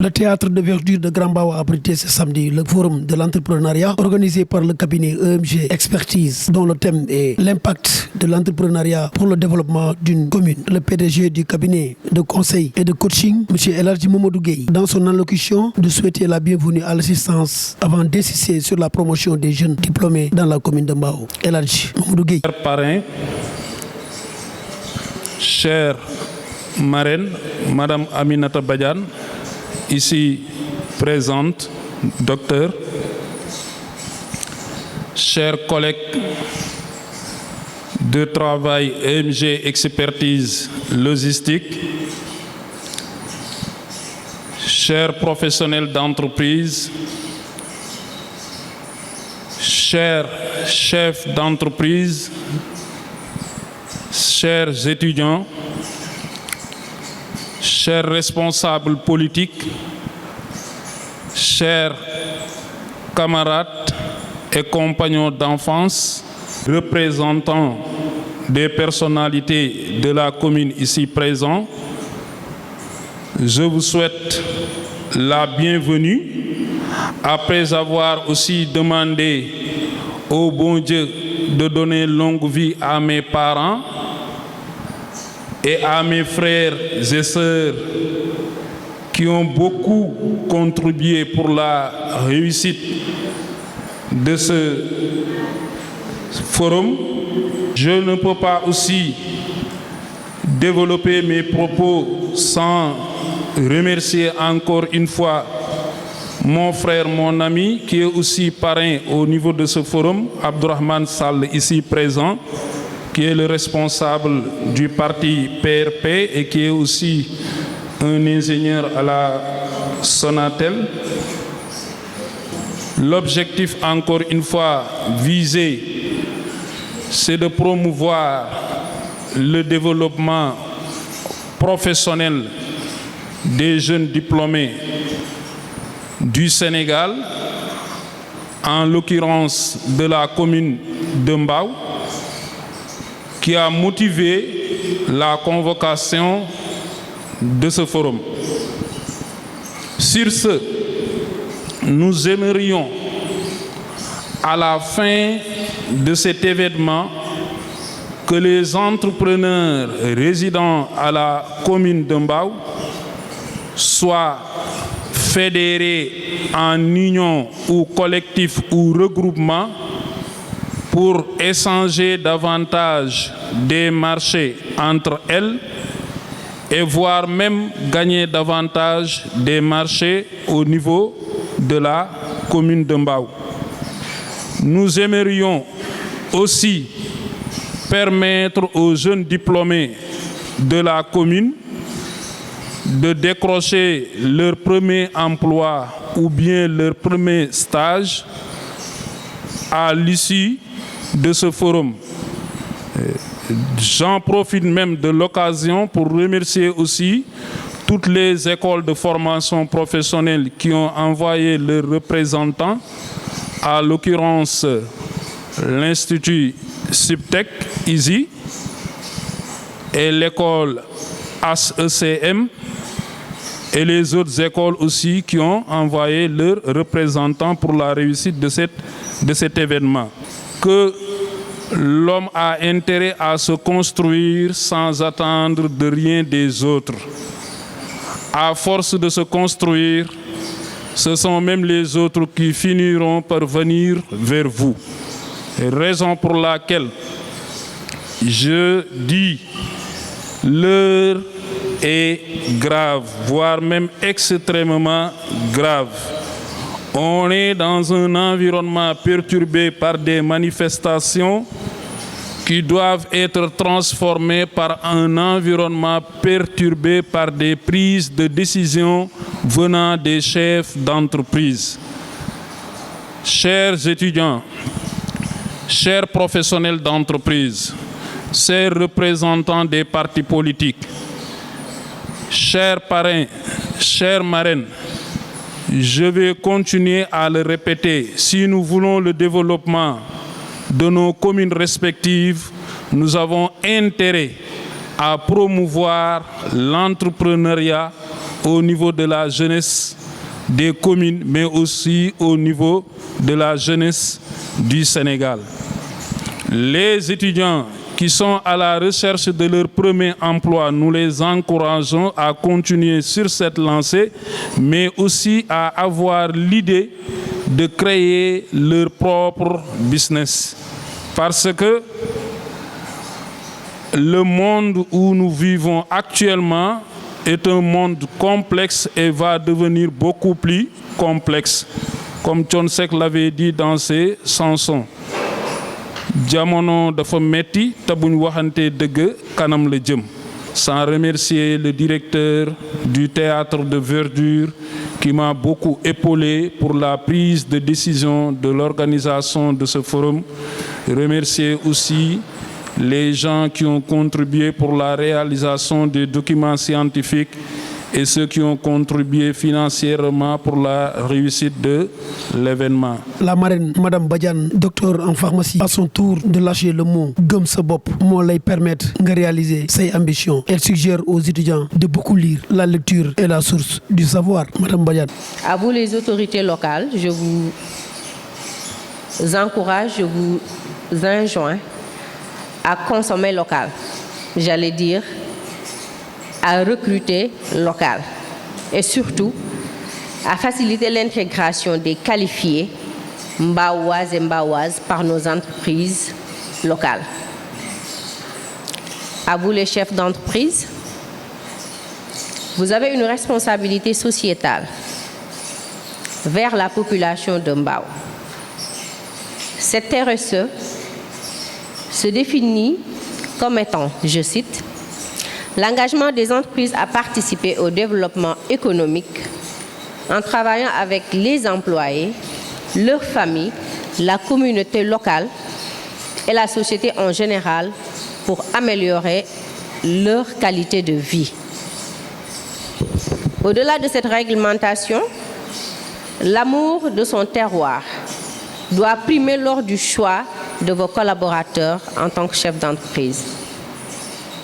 Le théâtre de verdure de Grand Mbao a abrité ce samedi le forum de l'entrepreneuriat organisé par le cabinet EMG Expertise, dont le thème est l'impact de l'entrepreneuriat pour le développement d'une commune. Le PDG du cabinet de conseil et de coaching, M. Eladji Mamadou Gueye, dans son allocution, de souhaiter la bienvenue à l'assistance avant d'insister sur la promotion des jeunes diplômés dans la commune de Mbao. Eladji Mamadou Gueye. Chers parrains, chère marraine, Madame Aminata Badiane, ici présente, docteur, chers collègues de travail EMG Expertise Logistique, chers professionnels d'entreprise, chers chefs d'entreprise, chers étudiants, chers responsables politiques, chers camarades et compagnons d'enfance, représentants des personnalités de la commune ici présents, je vous souhaite la bienvenue après avoir aussi demandé au bon Dieu de donner longue vie à mes parents et à mes frères et sœurs qui ont beaucoup contribué pour la réussite de ce forum. Je ne peux pas aussi développer mes propos sans remercier encore une fois mon frère, mon ami, qui est aussi parrain au niveau de ce forum, Abdourahmane Sall, ici présent, qui est le responsable du parti PRP et qui est aussi un ingénieur à la Sonatel. L'objectif, encore une fois, visé, c'est de promouvoir le développement professionnel des jeunes diplômés du Sénégal, en l'occurrence de la commune de Mbao, qui a motivé la convocation de ce forum. Sur ce, nous aimerions, à la fin de cet événement, que les entrepreneurs résidant à la commune de Mbao soient fédérés en union ou collectif ou regroupement pour échanger davantage des marchés entre elles et voire même gagner davantage des marchés au niveau de la commune de Mbao. Nous aimerions aussi permettre aux jeunes diplômés de la commune de décrocher leur premier emploi ou bien leur premier stage à l'issue de ce forum. J'en profite même de l'occasion pour remercier aussi toutes les écoles de formation professionnelle qui ont envoyé leurs représentants, à l'occurrence l'Institut SUPTEC, ISI, et l'école HECM, et les autres écoles aussi qui ont envoyé leurs représentants pour la réussite de cet événement. Que l'homme a intérêt à se construire sans attendre de rien des autres. À force de se construire, ce sont même les autres qui finiront par venir vers vous. Raison pour laquelle je dis l'heure est grave, voire même extrêmement grave. On est dans un environnement perturbé par des manifestations qui doivent être transformées par un environnement perturbé par des prises de décision venant des chefs d'entreprise. Chers étudiants, chers professionnels d'entreprise, chers représentants des partis politiques, chers parrains, chères marraines, je vais continuer à le répéter. Si nous voulons le développement de nos communes respectives, nous avons intérêt à promouvoir l'entrepreneuriat au niveau de la jeunesse des communes, mais aussi au niveau de la jeunesse du Sénégal. Les étudiants qui sont à la recherche de leur premier emploi, nous les encourageons à continuer sur cette lancée, mais aussi à avoir l'idée de créer leur propre business. Parce que le monde où nous vivons actuellement est un monde complexe et va devenir beaucoup plus complexe. Comme Thione Seck l'avait dit dans ses chansons. Jamono dafa metti te buñ waxante dëgg kanam la jëm. Sans remercier le directeur du théâtre de Verdure qui m'a beaucoup épaulé pour la prise de décision de l'organisation de ce forum. Remercier aussi les gens qui ont contribué pour la réalisation des documents scientifiques et ceux qui ont contribué financièrement pour la réussite de l'événement. La marraine, Madame Badiane, docteur en pharmacie, à son tour de lâcher le mot Gëm sa bopp moo lay permettre de réaliser ses ambitions. Elle suggère aux étudiants de beaucoup lire. La lecture est la source du savoir. Madame Badiane. À vous les autorités locales, je vous encourage, je vous enjoins à consommer local. J'allais dire à recruter local et surtout à faciliter l'intégration des qualifiés Mbawoises et Mbawoises par nos entreprises locales. À vous les chefs d'entreprise, vous avez une responsabilité sociétale vers la population de Mbao. Cette RSE se définit comme étant, je cite, l'engagement des entreprises à participer au développement économique en travaillant avec les employés, leurs familles, la communauté locale et la société en général pour améliorer leur qualité de vie. Au-delà de cette réglementation, l'amour de son terroir doit primer lors du choix de vos collaborateurs en tant que chef d'entreprise.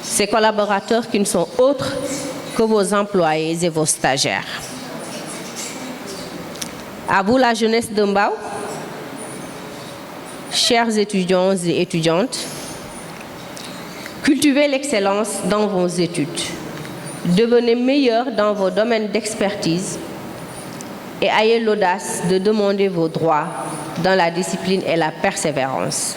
Ces collaborateurs qui ne sont autres que vos employés et vos stagiaires. À vous la jeunesse de Mbao, chers étudiants et étudiantes, cultivez l'excellence dans vos études. Devenez meilleurs dans vos domaines d'expertise et ayez l'audace de demander vos droits dans la discipline et la persévérance.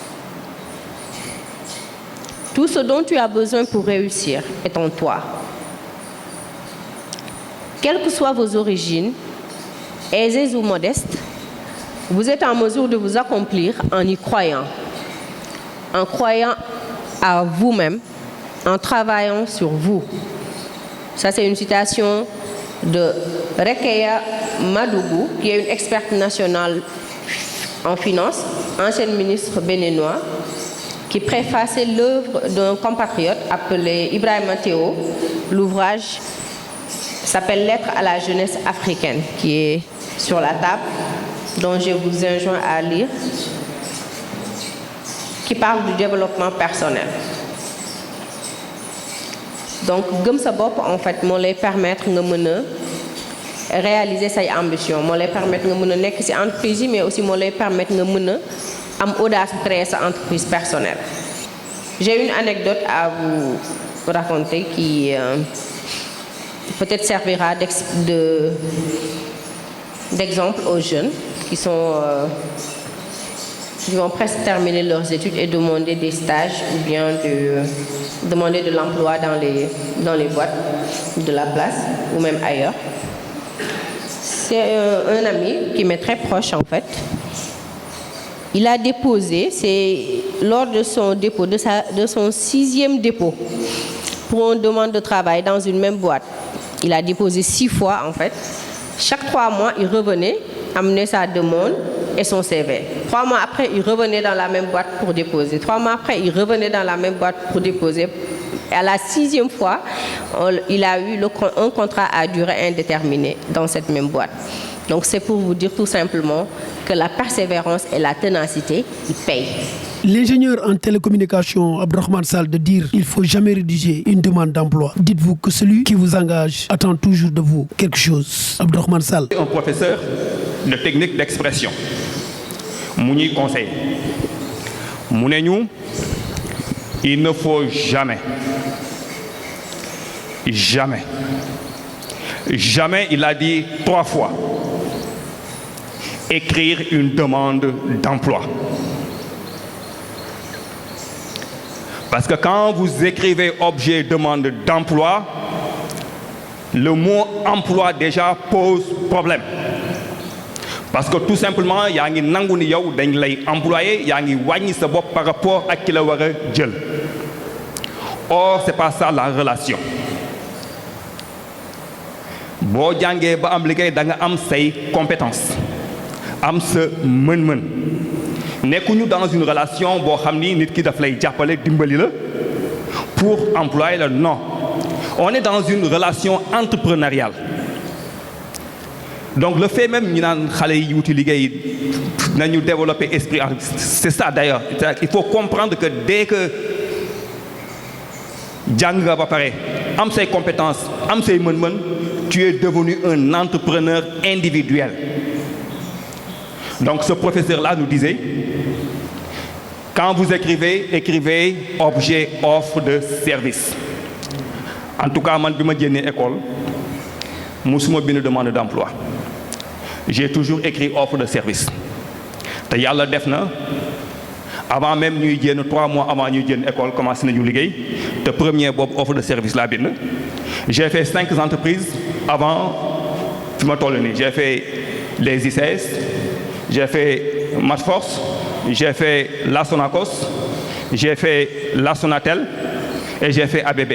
Tout ce dont tu as besoin pour réussir est en toi. Quelles que soient vos origines, aisées ou modestes, vous êtes en mesure de vous accomplir en y croyant à vous-même, en travaillant sur vous. Ça, c'est une citation de Rekeya Madougou, qui est une experte nationale en finance, ancienne ministre béninois, qui préfaçait l'œuvre d'un compatriote appelé Ibrahima Théo. L'ouvrage s'appelle Lettres à la jeunesse africaine, qui est sur la table, dont je vous enjoins à lire, qui parle du développement personnel. Donc, gëm sa bopp en fait moo lay permettre nga mën a réaliser say ambition, moo lay permettre nga mën a nekk ci entreprise yi, mais aussi moo lay permettre nga mën a am audace de créer sa entreprise personnelle. J'ai une anecdote à vous raconter qui peut-être servira d'exemple aux jeunes qui vont presque terminer leurs études et demander des stages ou bien demander de l'emploi dans les boîtes de la place ou même ailleurs. C'est un ami qui m'est très proche en fait. Il a déposé, c'est lors de son dépôt, de son 6e dépôt pour une demande de travail dans une même boîte. Il a déposé 6 fois en fait. Chaque 3 mois, il revenait, amenait sa demande et son CV. 3 mois après, il revenait dans la même boîte pour déposer. 3 mois après, il revenait dans la même boîte pour déposer Et à la 6e fois, il a eu un contrat à durée indéterminée dans cette même boîte. Donc c'est pour vous dire tout simplement que la persévérance et la ténacité, ils payent. L'ingénieur en télécommunication Abdourahmane Sall de dire il ne faut jamais rédiger une demande d'emploi. Dites-vous que celui qui vous engage attend toujours de vous quelque chose. Abdourahmane Sall. Un professeur de technique d'expression. Mouni conseil. Mounenou, il ne faut jamais, il a dit 3 fois, écrire une demande d'emploi. Parce que quand vous écrivez objet demande d'emploi, le mot emploi déjà pose problème. Parce que tout simplement, il y a un nangouni yow dañ lay employé, il y a un wagni sa bop par rapport à qui la wara djel. Or, c'est pas ça la relation. Bo jangé ba am ligay da nga am say compétences. Am sa mën-mën. Nekkuñu dans une relation boo xam ni nit ki daf lay jàppale dimbali la pour employer la non. On est dans une relation entrepreneuriale. Donc le fait même ñu naan xale yi wuti liggéey nañu développer esprit, c'est ça d'ailleurs. Il faut comprendre que dès que jàng nga ba pare am say compétences am say mën-mën, tu es devenu un entrepreneur individuel. Donc ce professeur-là nous disait, quand vous écrivez objet, offre de service. En tout cas, moi, quand je suis à l'école, je n'ai pas de demande d'emploi. J'ai toujours écrit offre de service. Et Yalla defna, avant même nous 3 mois avant nous l'école, commencé à travailler. Le premier offre de service là. J'ai fait 5 entreprises avant. J'ai fait les ICS. J'ai fait Matforce, j'ai fait la Sonacos, j'ai fait la Sonatel et j'ai fait ABB.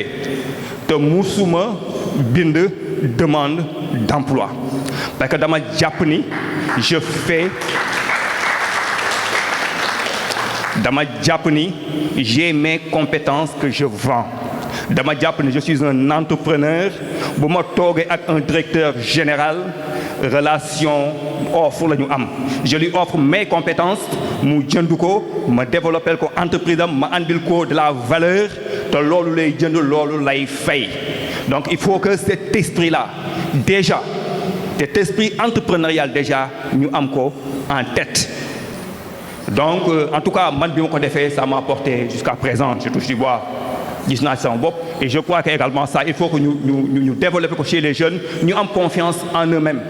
De Moussouma Binde demande d'emploi. Parce que dans ma Japoni, j'ai mes compétences que je vends. Dans ma Japoni, je suis un entrepreneur. Pour me avec un directeur général, relation offre la ñu am. Je lui offre mes compétences, mu jënd ko, ma développer ko entreprise am, ma andil ko de la valeur, te loolu lay jënd loolu lay fay. Donc il faut que cet esprit-là, déjà, cet esprit entrepreneurial déjà, ñu am ko en tête. Donc en tout cas, man bi ma ko defee, ça m'a apporté jusqu'à présent, je touche du bois. Et je crois qu'également ça, il faut que nous développions chez les jeunes, nous ayons confiance en eux-mêmes.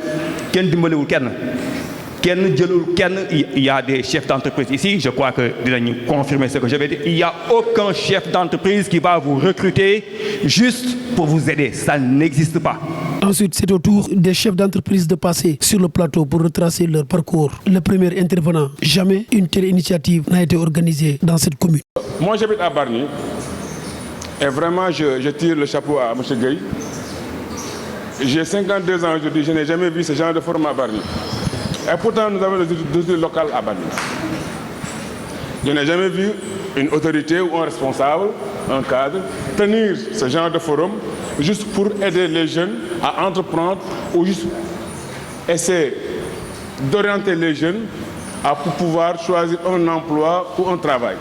Il y a des chefs d'entreprise ici, je crois que nous confirmer ce que je vais dire. Il n'y a aucun chef d'entreprise qui va vous recruter juste pour vous aider. Ça n'existe pas. Ensuite, c'est au tour des chefs d'entreprise de passer sur le plateau pour retracer leur parcours. Le premier intervenant, jamais une telle initiative n'a été organisée dans cette commune. Moi, j'habite à Bargny. Et vraiment, je tire le chapeau à M. Gueye. J'ai 52 ans aujourd'hui, je n'ai jamais vu ce genre de format à Bargny. Et pourtant, nous avons des autorités locales à Bargny. Je n'ai jamais vu une autorité ou un responsable, un cadre, tenir ce genre de forum juste pour aider les jeunes à entreprendre ou juste essayer d'orienter les jeunes à pouvoir choisir un emploi ou un travail.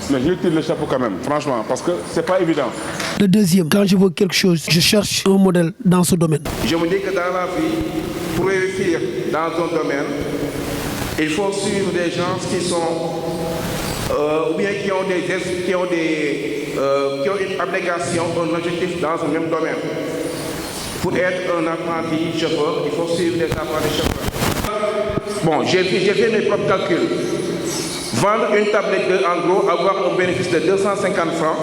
Mais je tire le chapeau quand même, franchement, parce que ce n'est pas évident. Le deuxième, quand je veux quelque chose, je cherche un modèle dans ce domaine. Je me dis que dans la vie, pour réussir dans un domaine, il faut suivre des gens qui sont, ou bien qui ont une abnégation, un objectif dans un même domaine. Pour être un apprenti chauffeur, il faut suivre des apprentis chauffeurs. Bon, j'ai fait mes propres calculs. Vendre une tablette de, en gros, avoir un bénéfice de 250 francs.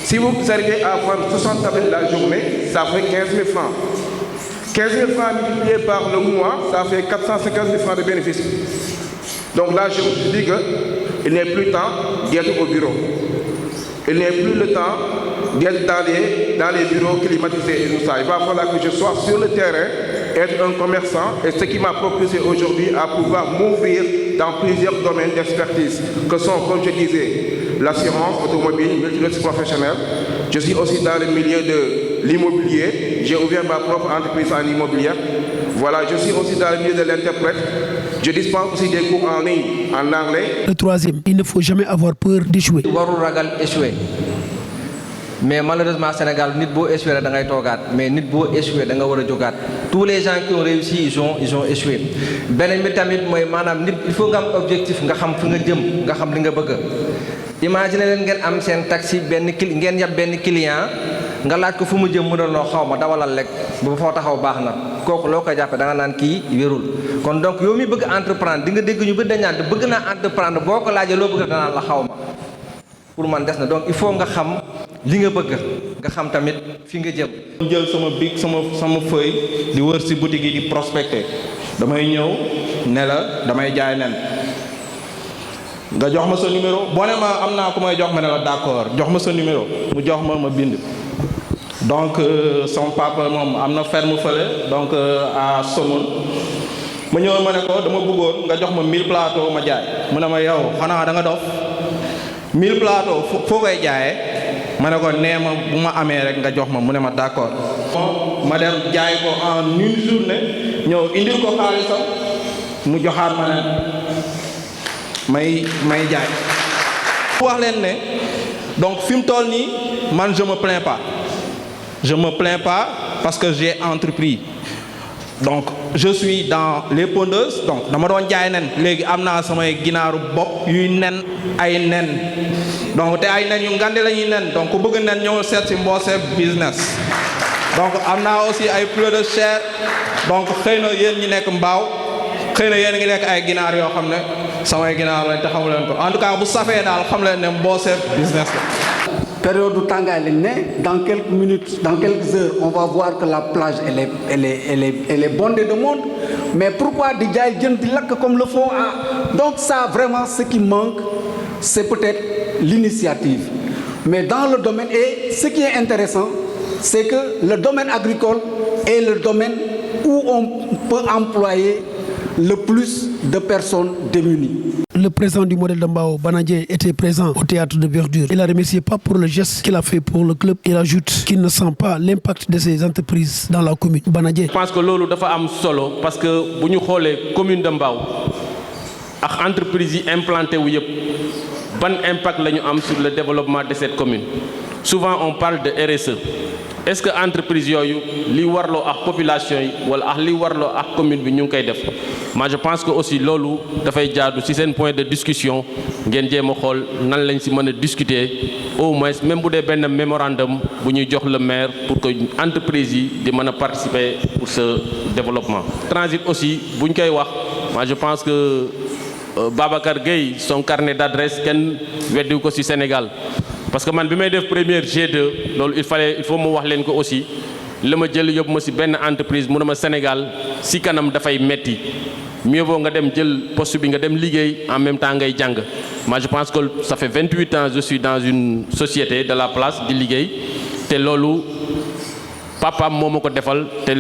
Si vous arrivez à vendre 60 tablettes la journée, ça fait 15 000 francs. 15 000 francs multipliés par le mois, ça fait 450 000 francs de bénéfice. Donc là, je me dis qu'il n'est plus temps d'être au bureau. Il n'est plus le temps d'être dans les bureaux climatisés et tout ça. Il va falloir que je sois sur le terrain, être un commerçant, et ce qui m'a propulsé aujourd'hui à pouvoir m'ouvrir dans plusieurs domaines d'expertise, que sont, comme je disais, l'assurance automobile, multirisque professionnel. Je suis aussi dans le milieu de l'immobilier. J'ai ouvert ma propre entreprise en immobilier. Voilà, je suis aussi dans le milieu de l'interprète. Je dispense aussi des cours en ligne, en anglais. Le troisième, il ne faut jamais avoir peur d'échouer. warul ragal échouer mais malheureusement Sénégal nit boo échoué da ngay toogaat mais nit boo échoué da nga war a jógaat tous les gens qui ont réussi ils ont échoué beneen bi tamit mooy maanaam nit il faut nga am objectif nga xam fi nga jëm nga xam li nga bëgg. Imagine leen ngeen am seen taxi ngeen yab benn client nga laaj ko fu mu jëm mu ne loo xaw ma dawalal rek bu foo taxaw baax na kooku loo koy jàppee da nga naan kii wérul. kon donc yow mi bëgg entreprendre di nga dégg ñu bëgg dañ naan bëgg naa entreprendre boo ko laajee loo bëgg danaan la xaw ma pour man des na donc il faut nga xam li nga bëgg nga xam tamit fi nga jëm. jël sama bic sama feuille di wër ci boutique yi di prospecter damay ñëw ne la damay jaay nen nga jox ma sa numéro boo ne ma am naa ku may jox ma ne la d'accord jox ma sa numéro mu jox ma bind. donc son papa moom am na ferme fële donc à Somone ma ñëwoon ma ne ko dama bëggoon nga jox ma 1000 plateaux ma jaay mu ne ma yow xanaa da nga dof 1000 plateaux foo koy jaayee ma ne ko nee ma bu ma amee rek nga jox ma mu ne ma d'accord. ma dem jaay ko en une journée ñëw indil ko xaalisam mu joxaat ma ne may jaay. wax leen ne donc fi mu toll nii man je me plains pas parce que j'ai entrepris donc je suis dans les pondeuses donc dama doon jaay nen léegi am naa samay ginaaru bopp yuy nen ay nen donc te ay nen yu ngandi la ñuy nen donc ku bëgg nen ñëw seet ci Mbossé business donc am naa aussi ay poulet de chair donc xëy na yéen ñi nekk mbaaw xëy na yéen ngi nekk ay ginaar yoo xam ne samay ginaar lañ te xamu leen ko en tout cas bu safee daal xam leen ne Mbossé business la. période du tàngaay lañ ne dans quelques minutes dans quelques heures on va voir que la plage elle est bondée de monde mais pourquoi di jaay jën di lakk comme le font donc ça vraiment ce qui manque c'est peut-être l'initiative mais dans le domaine et ce qui est intéressant c'est que le domaine agricole est le domaine où on peut employer le plus de personnes démunies. Le président du modèle de Mbao, Banadien, était présent au théâtre de Verdure. Il a remercié pas pour le geste qu'il a fait pour le club. Il ajoute qu'il ne sent pas l'impact de ces entreprises dans la commune. Banadien. Je pense que lolu dafa am solo parce que buñu xolé commune de Mbao ak entreprise yi implanté wu yépp ban impact lañu am sur le développement de cette commune. Souvent on parle de RSE. Est-ce que entreprise yoyu li warlo ak population yi wala ak li warlo ak commune bi ñu ngi koy def? Moi je pense que aussi lolu da fay jaadu ci sen point de discussion ngeen jéma xol nan lañ ci mëna discuter au moins même bu dé ben mémorandum bu ñuy jox le maire pour que entreprise yi di mëna participer pour ce développement. Transit aussi buñ koy wax moi je pense que Babacar Gueye son carnet d'adresse ken weddi ko ci Sénégal. Parce que man bi may def première G2 loolu il faut mu wax leen ko aussi la ma jël yóbbu ma ci benn entreprise mu ne ma Sénégal ci kanam dafay metti mieux vaut nga dem jël poste bi nga dem liggéey en même temps ngay jàng. Moi je pense que ça fait 28 ans je suis dans une société de la place di liggéey te loolu papaam moo ma ko defal te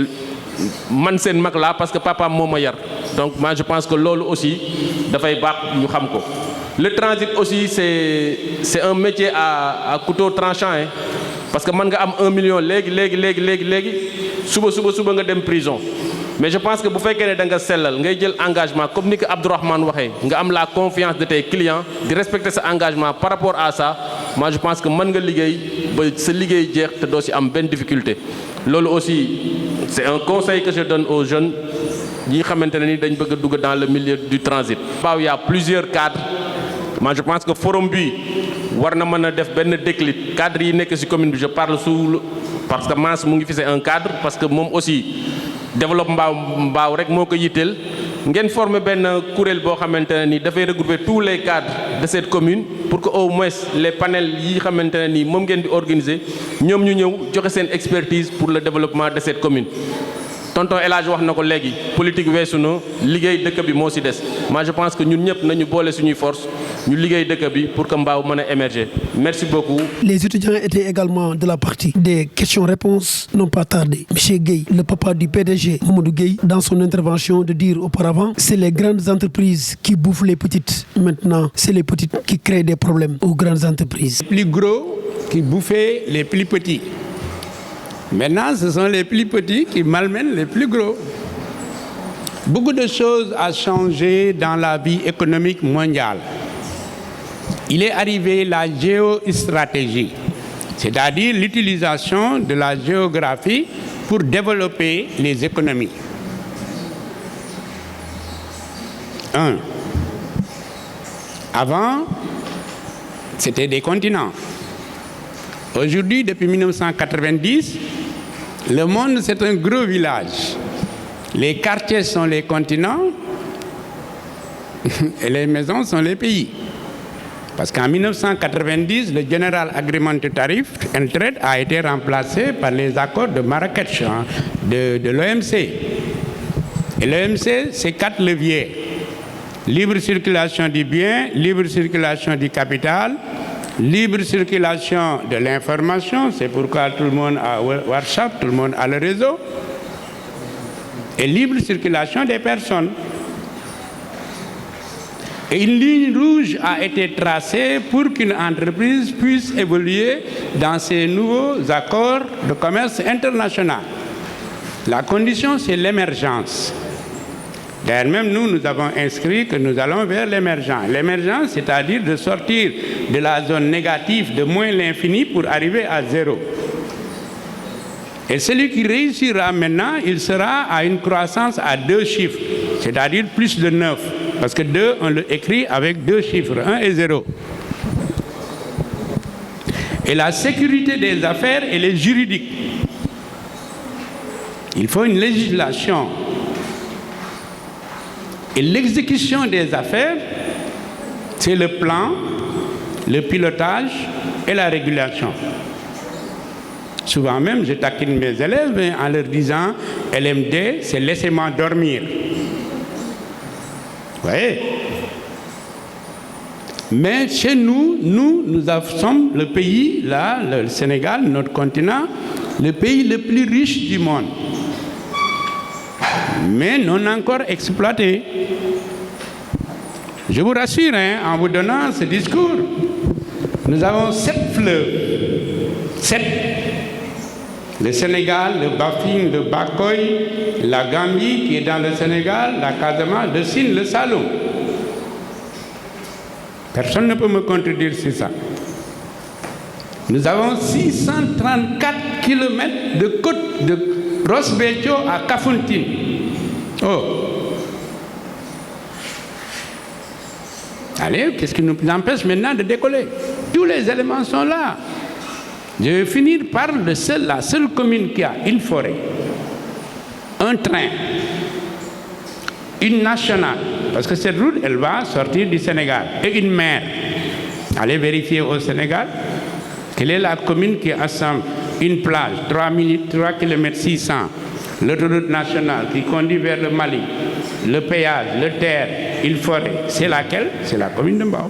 man seen mag laa parce que papaam moo ma yar donc moi je pense que loolu aussi dafay baax ñu xam ko. Le transit aussi c'est un métier à couteau tranchant hein? Parce que man nga am 1 million légui suba nga dem prison mais je pense que bu fekkee ne da nga sellal ngay jël engagement comme ni ko Abdourahmane waxee nga am la confiance de tes clients di respecter sa engagement par rapport à ça moi je pense que mën nga liggéey ba sa liggéey jeex te doo ci am benn difficulté loolu aussi c'est un conseil que je donne aux jeunes ñi xamante ne ni dañ bëgg a dugg dans le milieu du transit. Il y a plusieurs cadres. Moi je pense que forum bi war na mën a def benn déclic cadre yi nekk ci commune bi je parle sous parce que Mass mu ngi fi c'est un cadre parce que moom aussi développement Mbao rek moo ko yitteel ngeen former benn kuréel boo xamante ne ni dafay regrouper tous les cadres de cette commune pour que au moins les panels yi xamante ne ni moom ngeen di organiser ñoom ñu ñëw joxe seen expertise pour le développement de cette commune. tonton El Hadj wax na ko léegi politique weesu na liggéey dëkk bi moo ci des moi je pense que ñun ñëpp nañu boole suñuy force ñu liggéey dëkk bi pour que Mbao mën a émerger merci beaucoup. Les étudiants étaient également de la partie. Des questions-réponses n'ont pas tardé. Monsieur Gueye, le papa du PDG Mamadou Gueye, dans son intervention de dire auparavant, c'est les grandes entreprises qui bouffent les petites. Maintenant, c'est les petites qui créent des problèmes aux grandes entreprises. Les plus gros qui bouffaient les plus petits. Maintenant, ce sont les plus petits qui malmènent les plus gros. Beaucoup de choses ont changé dans la vie économique mondiale. Il est arrivé la géostratégie, c'est-à-dire l'utilisation de la géographie pour développer les économies. Avant, c'était des continents. Aujourd'hui, depuis 1990, le monde, c'est un gros village. Les quartiers sont les continents et les maisons sont les pays. Parce qu'en 1990, le General Agreement Tariff and Trade a été remplacé par les accords de Marrakech de l'OMC. Et l'OMC, c'est 4 leviers. Libre circulation du bien, libre circulation du capital, libre circulation de l'information, c'est pourquoi tout le monde a WhatsApp, tout le monde a le réseau, et libre circulation des personnes. Et une ligne rouge a été tracée pour qu'une entreprise puisse évoluer dans ces nouveaux accords de commerce international. La condition, c'est l'émergence. D'ailleurs, même nous avons inscrit que nous allons vers l'émergence. L'émergence, c'est-à-dire de sortir de la zone négative de moins l'infini pour arriver à zéro. Et celui qui réussira maintenant, il sera à une croissance à 2 chiffres, c'est-à-dire plus de 9. Parce que 2, on l'écrit avec 2 chiffres, 1 et 0. Et la sécurité des affaires, elle est juridique. Il faut une législation. Et l'exécution des affaires, c'est le plan, le pilotage et la régulation. Souvent même, je taquine mes élèves en leur disant « LMD, c'est laissez-moi dormir ». Vous voyez? Mais chez nous, nous sommes le pays, là, le Sénégal, notre continent, le pays le plus riche du monde. Mais non encore exploité. Je vous rassure, en vous donnant ce discours, nous avons 7 fleuves. 7. Le Sénégal, le Bafing, le Bakoy, la Gambie qui est dans le Sénégal, la Casamance, le Sine, le Saloum. Personne ne peut me contredire sur ça. Nous avons 634 km de côte de Ross Béthio à Kafountine. Oh. Allez, qu'est-ce qui nous empêche maintenant de décoller? Tous les éléments sont là. Je vais finir par la seule commune qui a une forêt, un train, une nationale, parce que cette route, elle va sortir du Sénégal, et une mer. Allez vérifier au Sénégal quelle est la commune qui assemble une plage, 3 km 600, l'autoroute nationale qui conduit vers le Mali, le péage, le terre, une forêt. C'est laquelle? C'est la commune de Mbao.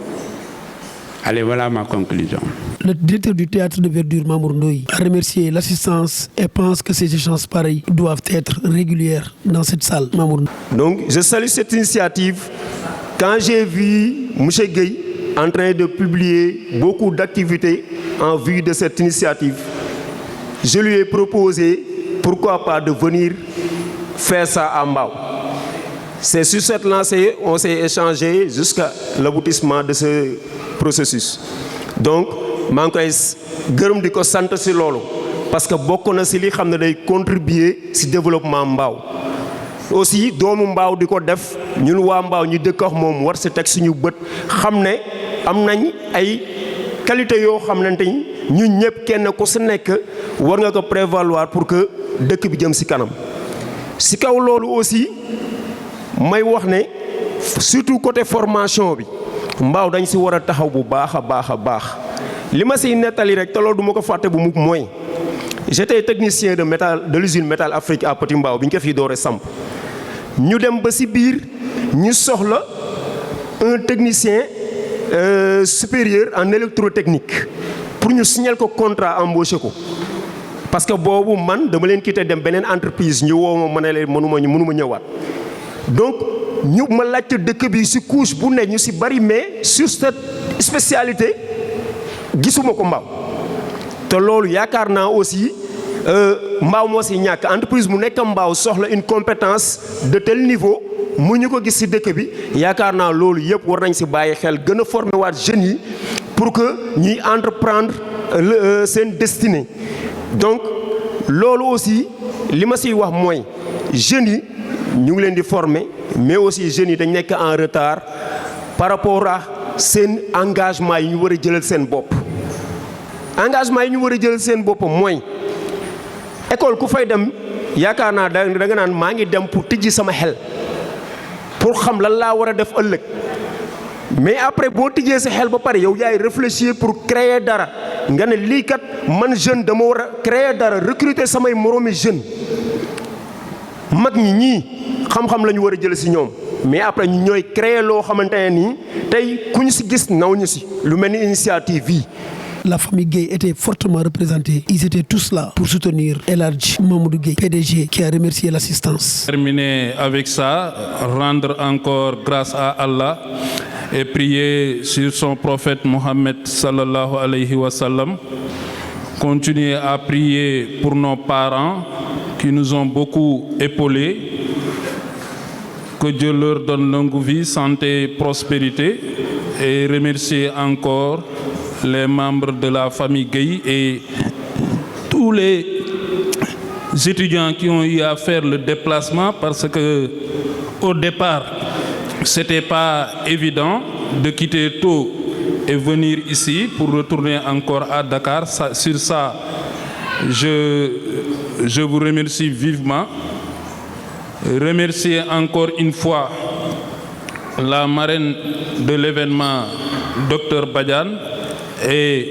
Allez, voilà ma conclusion. Le directeur du théâtre de Verdure, Mamour Ndoye, a remercié l'assistance et pense que ces échanges pareils doivent être réguliers dans cette salle. Mamour. Donc, je salue cette initiative. Quand j'ai vu M. Gueye en train de publier beaucoup d'activités en vue de cette initiative, je lui ai proposé, pourquoi pas, de venir faire ça à Mbao. C'est sur cette lancée on s'est échangé jusqu'à l'aboutissement de ce processus. Donc, je gërëm di ko sant ci loolu parce que bokk na ci li xam ne day contribuer ci développement Mbao. Aussi doomu Mbao di ko def ñun waa Mbao ñu dëkk ak moom war ci teg suñu bët xam ne am nañ ay qualité yoo xamante ni ñun ñëpp kenn ku ci nekk war nga ko prévaloir pour que dëkk bi jëm ci kanam. Ci kaw loolu aussi may wax ne surtout côté formation bi Mbao dañ ci war a taxaw bu baax a baax a baax. li ma siy nettali rek te loolu du ma ko fàtte bu mukk mooy j'étais technicien de l'usine Métal Afrique à Petit Mbao bi ñu ko fi doore samp ñu dem ba ci biir ñu soxla un technicien supérieur en électrotechnique pour ñu signer ko contrat embauché ko parce que boobu man dama leen quitté dem beneen entreprise ñu woo ma ne leen mënuma ñëwaat donc ñu ma laajte dëkk bi ci couche bu ne ñu ci bari mais sur cette spécialité gisuma ko Mbao te loolu yaakaar naa aussi Mbao moo ci ñàkk entreprise mu nekk Mbao soxla une compétence de tel niveau mu ñu ko gis ci dëkk bi yaakaar naa loolu yëpp war nañ ci bàyyi xel gën a former waat jeunes yi pour que ñuy entreprendre seen destinée donc loolu aussi li ma ciy wax mooy jeunes yi ñu ngi leen di former mais aussi jeunes yi dañ nekk en retard par rapport à seen engagement yi ñu war a jëlal seen bopp engagement yi ñu war a jëlal seen bopp mooy école ku fay dem yaakaar naa da nga naan maa ngi dem pour tijji sama xel pour xam lan laa war a def ëllëg mais après boo tijjee sa xel ba pare yow yaay réfléchir pour créer dara nga ne lii kat man jeune dama war a créer dara recruter samay moroomi jeune mag ñii xam-xam la ñu war a jël ci ñoom mais après ñu ñooy créer loo xamante ne nii tey ku ñu ci gis naw ñu ci lu mel ni initiative yi. La famille Gueye était fortement représentée. Ils étaient tous là pour soutenir El Hadji Mamadou Gueye, PDG, qui a remercié l'assistance. Terminer avec ça, rendre encore grâce à Allah et prier sur son prophète Mohammed sallallahu alayhi wa sallam. Continuer à prier pour nos parents qui nous ont beaucoup épaulés. Que Dieu leur donne longue vie, santé, prospérité et remercier encore les membres de la famille Gueye et tous les étudiants qui ont eu à faire le déplacement parce que au départ c'était pas évident de quitter tôt et venir ici pour retourner encore à Dakar. Sur ça, je vous remercie vivement. Remercier encore une fois la marraine de l'événement, Dr Badiane, et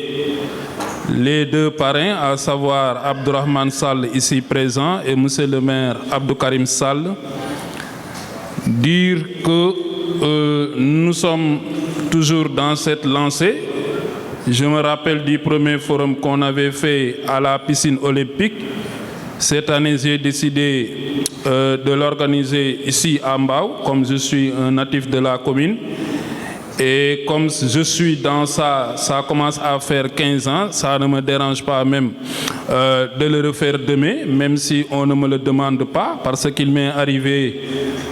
les deux parrains, à savoir Abdourahmane Sall ici présent et monsieur le maire Abdou Karim Sall, dire que nous sommes toujours dans cette lancée. Je me rappelle du premier forum qu'on avait fait à la piscine olympique. Cette année, j'ai décidé de l'organiser ici à Mbao, comme je suis un natif de la commune. Et comme je suis dans ça commence à faire 15 ans, ça ne me dérange pas même de le refaire demain, même si on ne me le demande pas, parce qu'il m'est arrivé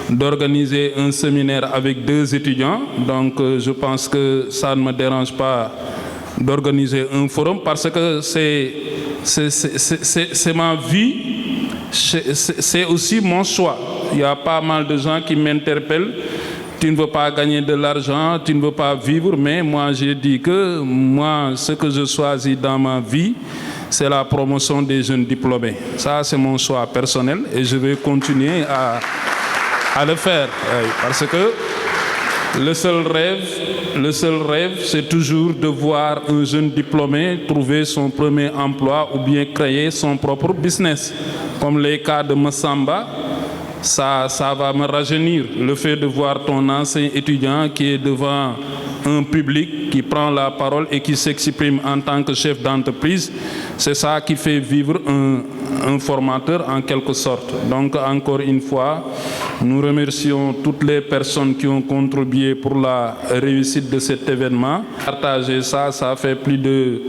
d'organiser un séminaire avec 2 étudiants. Donc je pense que ça ne me dérange pas d'organiser un forum, parce que c'est ma vie, c'est aussi mon choix. Il y a pas mal de gens qui m'interpellent. Tu ne veux pas gagner de l'argent, tu ne veux pas vivre, mais moi j'ai dit que moi, ce que je choisis dans ma vie, c'est la promotion des jeunes diplômés. Ça, c'est mon choix personnel et je vais continuer à le faire. Parce que le seul rêve, c'est toujours de voir un jeune diplômé trouver son premier emploi ou bien créer son propre business. Comme les cas de Massamba, ça va me rajeunir. Le fait de voir ton ancien étudiant qui est devant un public, qui prend la parole et qui s'exprime en tant que chef d'entreprise, c'est ça qui fait vivre un formateur en quelque sorte. Donc encore une fois, nous remercions toutes les personnes qui ont contribué pour la réussite de cet événement. Partager ça fait plus de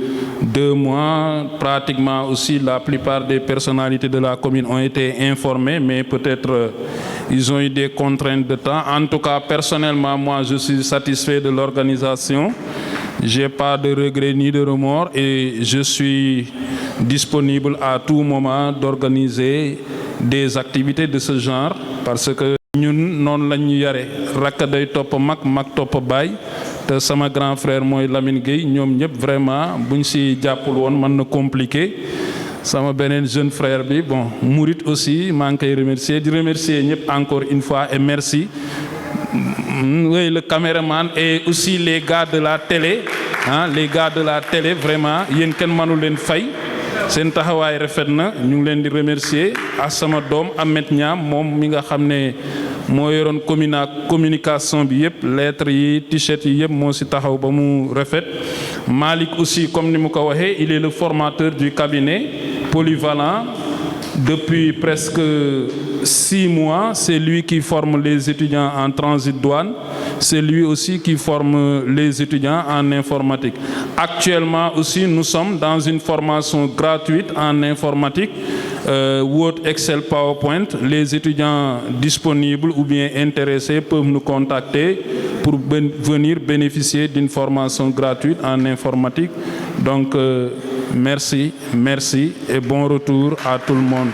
2 mois. Pratiquement aussi la plupart des personnalités de la commune ont été informées, mais peut-être ils ont eu des contraintes de temps. En tout cas, personnellement, moi, je suis satisfait de l'organisation. Je n'ai pas de regrets ni de remords et je suis disponible à tout moment d'organiser des activités de ce genre parce que ñun non la ñu yare rakk day topp mag topp baay te sama grand frère mooy Lamine Gueye ñoom ñëpp vraiment buñ si jàppul woon mën na compliqué sama beneen jeune frère bi bon Mourid aussi maa ngi koy remercier di remercier ñëpp encore une fois et merci. Oui, le caméraman et aussi les gars de la télé, les gars de la télé, vraiment, yéen kenn mënu leen fay seen taxawaay rafet na ñu ngi leen di remercier à sama doom Ahmed Niam moom mi nga xam ne moo yoroon communication bi yëpp lettres yi t-shirt yi yëpp moo si taxaw ba mu rafet. Malik aussi comme ni mu ko waxee il est le formateur du cabinet polyvalent depuis presque 6 mois. C'est lui qui forme les étudiants en transit douane. C'est lui aussi qui forme les étudiants en informatique. Actuellement aussi, nous sommes dans une formation gratuite en informatique, Word, Excel, PowerPoint. Les étudiants disponibles ou bien intéressés peuvent nous contacter pour venir bénéficier d'une formation gratuite en informatique. Donc, merci et bon retour à tout le monde.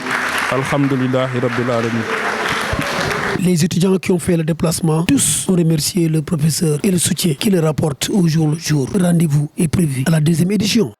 Alhamdulillahi Rabbil Alamin. Les étudiants qui ont fait le déplacement, tous ont remercié le professeur et le soutien qu'il leur apporte au jour le jour. Rendez-vous est prévu à la 2e édition.